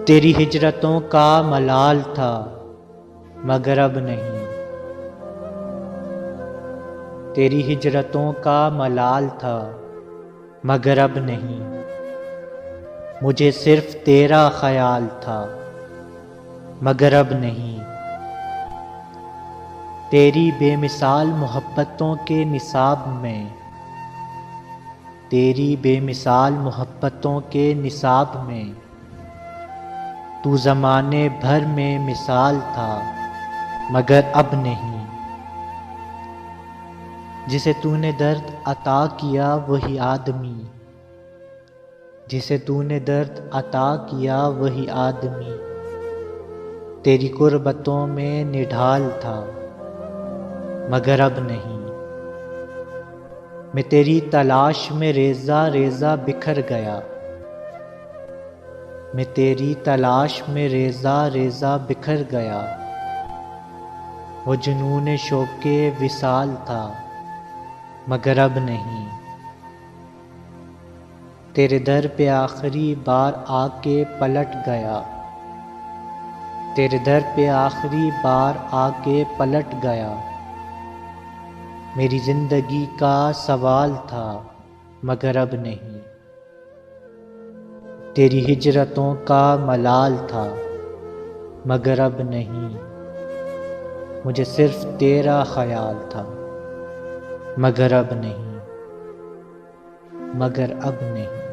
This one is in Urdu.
تیری ہجرتوں کا ملال تھا مگر اب نہیں، تیری ہجرتوں کا ملال تھا مگر اب نہیں، مجھے صرف تیرا خیال تھا مگر اب نہیں، تیری بے مثال محبتوں کے نصاب میں، تیری بے مثال محبتوں کے نصاب میں تو زمانے بھر میں مثال تھا مگر اب نہیں، جسے تو نے درد عطا کیا وہی آدمی، جسے تو نے درد عطا کیا وہی آدمی تیری قربتوں میں نڈھال تھا مگر اب نہیں، میں تیری تلاش میں ریزہ ریزہ بکھر گیا، میں تیری تلاش میں ریزہ ریزہ بکھر گیا، وہ جنون شوق وصال تھا مگر اب نہیں، تیرے در پہ آخری بار آ کے پلٹ گیا، تیرے در پہ آخری بار آ کے پلٹ گیا، میری زندگی کا سوال تھا مگر اب نہیں، تیری ہجرتوں کا ملال تھا مگر اب نہیں، مجھے صرف تیرا خیال تھا مگر اب نہیں، مگر اب نہیں۔